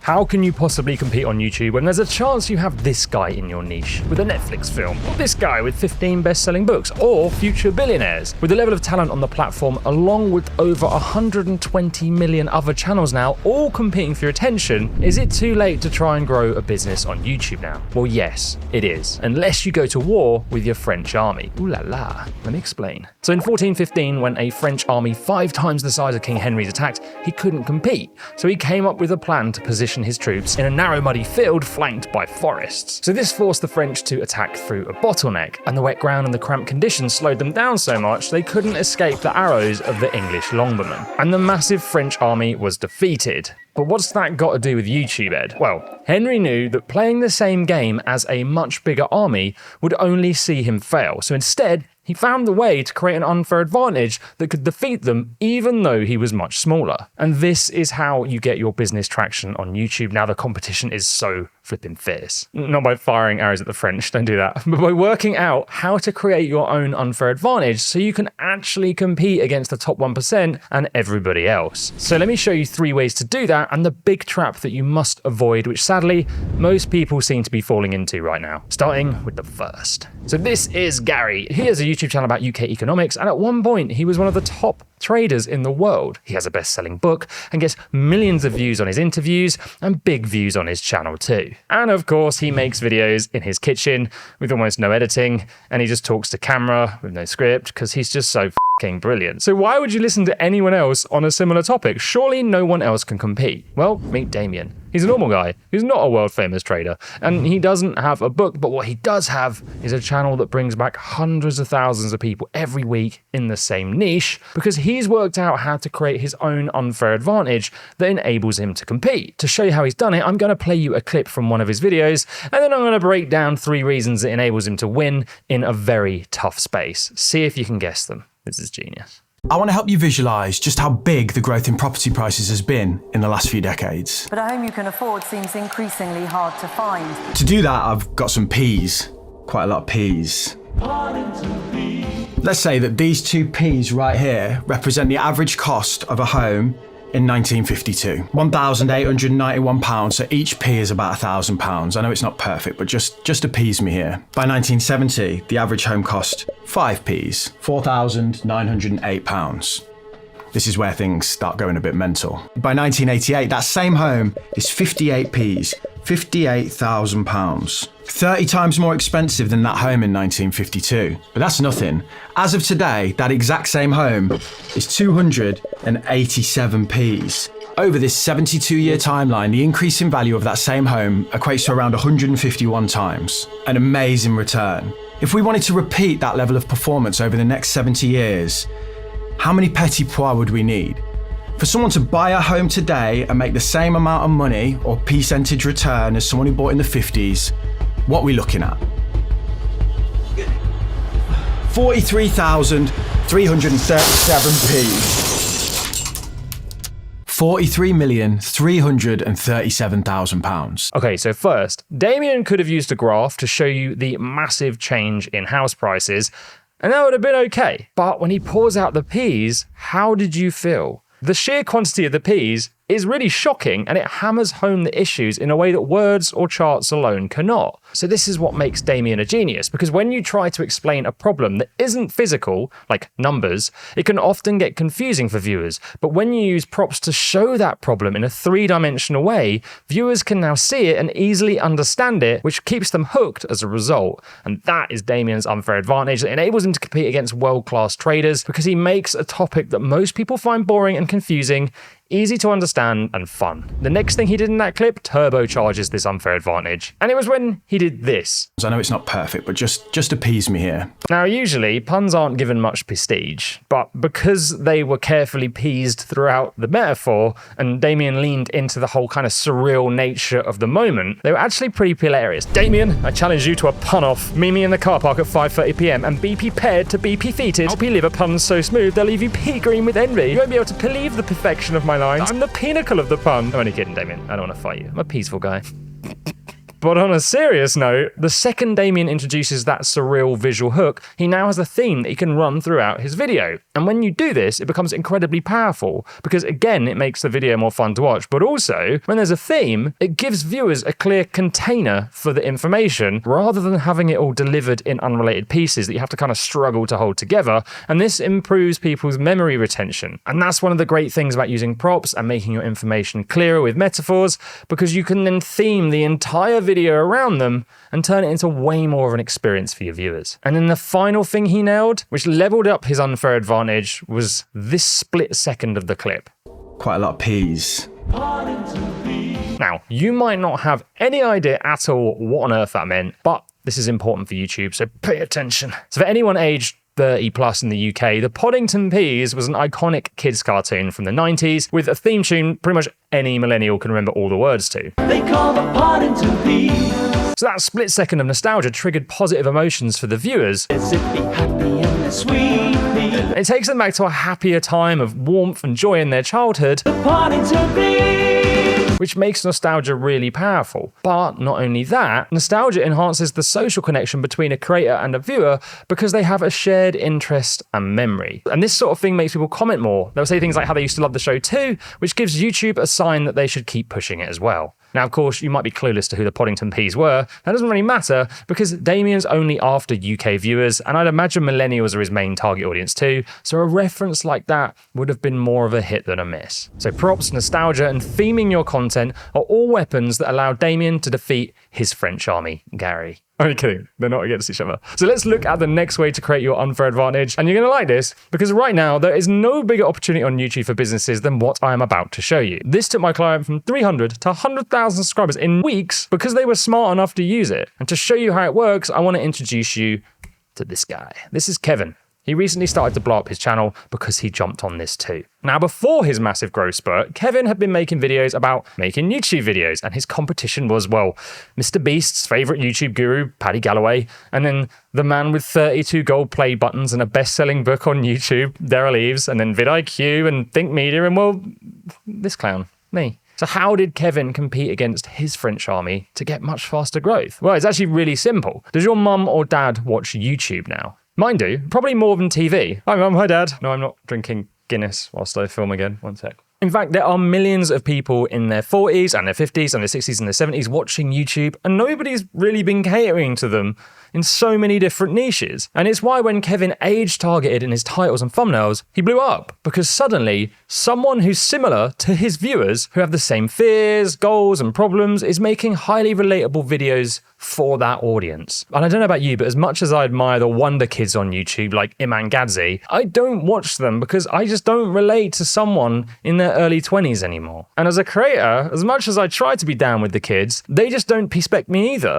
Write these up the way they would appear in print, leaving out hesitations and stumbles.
How can you possibly compete on YouTube when there's a chance you have this guy in your niche with a Netflix film, or this guy with 15 best-selling books, or future billionaires? With the level of talent on the platform, along with over 120 million other channels now, all competing for your attention, is it too late to try and grow a business on YouTube now? Well, yes, it is. Unless you go to war with your French army. Ooh la la, let me explain. So in 1415, when a French army 5 times the size of King Henry's attacked, he couldn't compete. So he came up with a plan to position his troops in a narrow muddy field flanked by forests. So this forced the French to attack through a bottleneck, and the wet ground and the cramped conditions slowed them down so much they couldn't escape the arrows of the English longbowmen. And the massive French army was defeated. But what's that got to do with YouTube, Ed? Well, Henry knew that playing the same game as a much bigger army would only see him fail. So instead, he found the way to create an unfair advantage that could defeat them even though he was much smaller. And this is how you get your business traction on YouTube now the competition is so flipping fierce. Not by firing arrows at the French, don't do that, but by working out how to create your own unfair advantage so you can actually compete against the top 1% and everybody else. So let me show you 3 ways to do that and the big trap that you must avoid, which sadly most people seem to be falling into right now. Starting with the first. So this is Gary. He has a YouTube channel about UK economics, and at one point he was one of the top traders in the world. He has a best-selling book and gets millions of views on his interviews and big views on his channel too. And of course he makes videos in his kitchen with almost no editing, and he just talks to camera with no script because he's just so f***ing brilliant. So why would you listen to anyone else on a similar topic? Surely no one else can compete. Well, meet Damien. He's a normal guy who's not a world-famous trader, and he doesn't have a book, but what he does have is a channel that brings back hundreds of thousands of people every week in the same niche, because he's worked out how to create his own unfair advantage that enables him to compete. To show you how he's done it, I'm going to play you a clip from one of his videos, and then I'm going to break down 3 reasons it enables him to win in a very tough space. See if you can guess them. This is genius. I want to help you visualise just how big the growth in property prices has been in the last few decades. But a home you can afford seems increasingly hard to find. To do that, I've got some P's, quite a lot of P's. Let's say that these 2 P's right here represent the average cost of a home in 1952. £1,891, so each P is about £1,000. I know it's not perfect, but just appease me here. By 1970, the average home cost 5 Ps, £4,908. This is where things start going a bit mental. By 1988, that same home is 58 Ps, £58,000. 30 times more expensive than that home in 1952. But that's nothing. As of today, that exact same home is 287 Ps. Over this 72-year timeline, the increase in value of that same home equates to around 151 times. An amazing return. If we wanted to repeat that level of performance over the next 70 years, how many petty pois would we need? For someone to buy a home today and make the same amount of money or percentage return as someone who bought in the 50s, what are we looking at? 43,337p. £43,337,000. Okay, so first, Damien could have used a graph to show you the massive change in house prices, and that would have been okay. But when he pours out the P's, how did you feel? The sheer quantity of the P's is really shocking, and it hammers home the issues in a way that words or charts alone cannot. So this is what makes Damien a genius, because when you try to explain a problem that isn't physical, like numbers, it can often get confusing for viewers. But when you use props to show that problem in a 3-dimensional way, viewers can now see it and easily understand it, which keeps them hooked as a result. And that is Damien's unfair advantage that enables him to compete against world-class traders, because he makes a topic that most people find boring and confusing easy to understand and fun. The next thing he did in that clip turbocharges this unfair advantage. And it was when he did this. I know it's not perfect, but just appease me here. Now, usually puns aren't given much prestige, but because they were carefully peased throughout the metaphor, and Damien leaned into the whole kind of surreal nature of the moment, they were actually pretty hilarious. Damien, I challenge you to a pun-off. Meet me in the car park at 5:30 p.m. and be prepared to be defeated. I'll liver puns so smooth they'll leave you pea green with envy. You won't be able to believe the perfection of my lines. I'm the pinnacle of the pun. I'm only kidding, Damien. I don't want to fight you. I'm a peaceful guy. But on a serious note, the second Damien introduces that surreal visual hook, he now has a theme that he can run throughout his video. And when you do this, it becomes incredibly powerful because, again, it makes the video more fun to watch. But also, when there's a theme, it gives viewers a clear container for the information rather than having it all delivered in unrelated pieces that you have to kind of struggle to hold together. And this improves people's memory retention. And that's one of the great things about using props and making your information clearer with metaphors, because you can then theme the entire video around them and turn it into way more of an experience for your viewers. And then the final thing he nailed, which leveled up his unfair advantage, was this split second of the clip. Quite a lot of P's. Now, you might not have any idea at all what on earth that meant, but this is important for YouTube, so pay attention. So for anyone aged 30 plus in the UK, the Poddington Peas was an iconic kids cartoon from the 90s with a theme tune pretty much any millennial can remember all the words to. They call the Poddington Peas. So that split second of nostalgia triggered positive emotions for the viewers. It takes them back to a happier time of warmth and joy in their childhood, which makes nostalgia really powerful. But not only that, nostalgia enhances the social connection between a creator and a viewer because they have a shared interest and memory. And this sort of thing makes people comment more. They'll say things like how they used to love the show too, which gives YouTube a sign that they should keep pushing it as well. Now, of course, you might be clueless to who the Poddington Peas were. That doesn't really matter because Damien's only after UK viewers, and I'd imagine millennials are his main target audience too, so a reference like that would have been more of a hit than a miss. So props, nostalgia, and theming your content are all weapons that allow Damien to defeat his French army, Gary. Only kidding, they're not against each other. So let's look at the next way to create your unfair advantage. And you're gonna like this because right now there is no bigger opportunity on YouTube for businesses than what I am about to show you. This took my client from 300 to 100,000 subscribers in weeks because they were smart enough to use it. And to show you how it works, I wanna introduce you to this guy. This is Kevin. He recently started to blow up his channel because he jumped on this too. Now, before his massive growth spurt, Kevin had been making videos about making YouTube videos, and his competition was, well, Mr. Beast's favorite YouTube guru, Paddy Galloway, and then the man with 32 gold play buttons and a best-selling book on YouTube, Daryl Eves, and then vidIQ and Think Media, and well, this clown, me. So how did Kevin compete against his French army to get much faster growth? Well, it's actually really simple. Does your mum or dad watch YouTube now? Mine do, probably more than TV. Hi mum, hi dad. No, I'm not drinking Guinness whilst I film again. One sec. In fact, there are millions of people in their 40s and their 50s and their 60s and their 70s watching YouTube, and nobody's really been catering to them in so many different niches. And it's why when Kevin age targeted in his titles and thumbnails, he blew up, because suddenly someone who's similar to his viewers, who have the same fears, goals, and problems, is making highly relatable videos for that audience. And I don't know about you, but as much as I admire the wonder kids on YouTube like Iman Gadzi, I don't watch them because I just don't relate to someone in their early 20s anymore. And as a creator, as much as I try to be down with the kids, they just don't respect me either.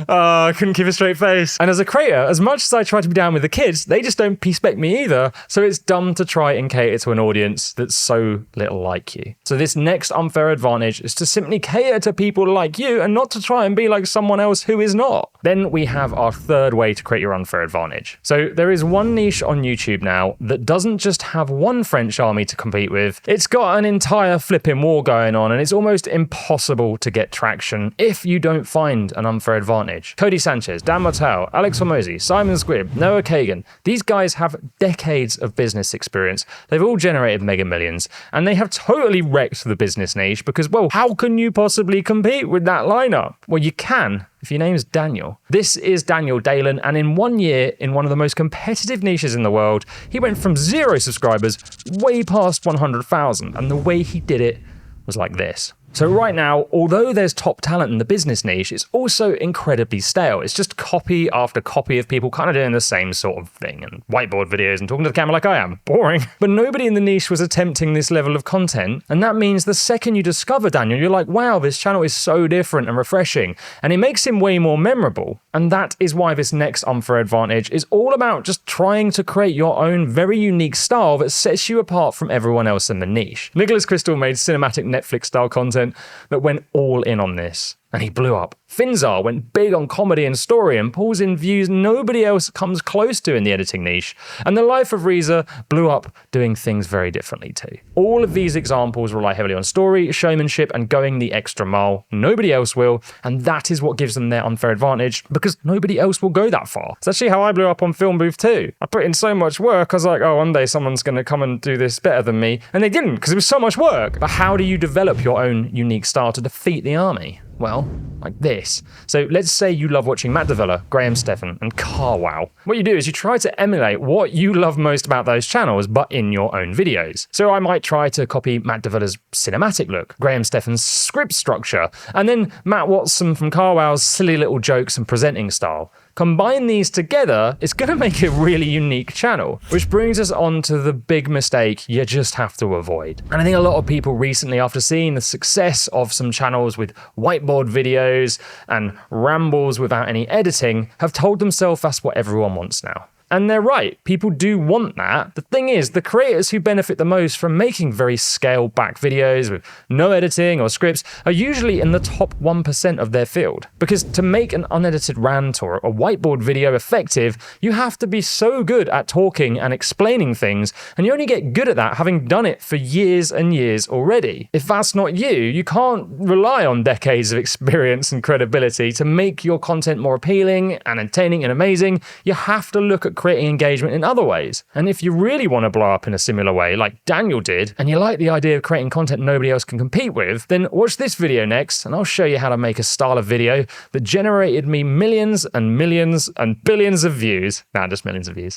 I couldn't keep a straight face. And as a creator, as much as I try to be down with the kids, they just don't respect me either. So it's dumb to try and cater to an audience that's so little like you. So this next unfair advantage is to simply cater to people like you and not to try and be like someone else who is not. Then we have our third way to create your unfair advantage. So there is one niche on YouTube now that doesn't just have one French army to compete with, it's got an entire flipping war going on, and it's almost impossible to get traction if you don't find an unfair advantage. Cody Sanchez, Dan Martel, Alex Hormozy, Simon Squibb, Noah Kagan, these guys have decades of business experience. They've all generated mega millions, and they have totally wrecked the business niche because, well, how can you possibly compete with that lineup? Well, you can if your name's Daniel. This is Daniel Dalen, and in 1 year, in one of the most competitive niches in the world, he went from 0 subscribers way past 100,000, and the way he did it was like this. So right now, although there's top talent in the business niche, it's also incredibly stale. It's just copy after copy of people kind of doing the same sort of thing, and whiteboard videos and talking to the camera like I am. Boring. But nobody in the niche was attempting this level of content, and that means the second you discover Daniel, you're like, wow, this channel is so different and refreshing, and it makes him way more memorable. And that is why this next unfair advantage is all about just trying to create your own very unique style that sets you apart from everyone else in the niche. Nicholas Crystal made cinematic Netflix style content that went all in on this. and he blew up. Finzar went big on comedy and story and pulls in views nobody else comes close to in the editing niche. And The Life of Reza blew up doing things very differently too. All of these examples rely heavily on story, showmanship, and going the extra mile. Nobody else will, and that is what gives them their unfair advantage, because nobody else will go that far. It's actually how I blew up on Film Booth too. I put in so much work, I was like, oh, one day someone's going to come and do this better than me. And they didn't, because it was so much work. But how do you develop your own unique style to defeat the army? Well, like this. So let's say you love watching Matt Devilla, Graham Stephan, and CarWow. What you do is you try to emulate what you love most about those channels, but in your own videos. So I might try to copy Matt Devilla's cinematic look, Graham Stephan's script structure, and then Matt Watson from CarWow's silly little jokes and presenting style. Combine these together, it's going to make a really unique channel. Which brings us on to the big mistake you just have to avoid. And I think a lot of people recently, after seeing the success of some channels with whiteboard videos and rambles without any editing, have told themselves that's what everyone wants now. And they're right, people do want that. The thing is, the creators who benefit the most from making very scaled back videos with no editing or scripts are usually in the top 1% of their field. Because to make an unedited rant or a whiteboard video effective, you have to be so good at talking and explaining things, and you only get good at that having done it for years and years already. If that's not you, you can't rely on decades of experience and credibility to make your content more appealing and entertaining and amazing. You have to look at creating engagement in other ways. And if you really want to blow up in a similar way, like Daniel did, and you like the idea of creating content nobody else can compete with, then watch this video next, and I'll show you how to make a style of video that generated me millions and millions and billions of views. Nah, just millions of views.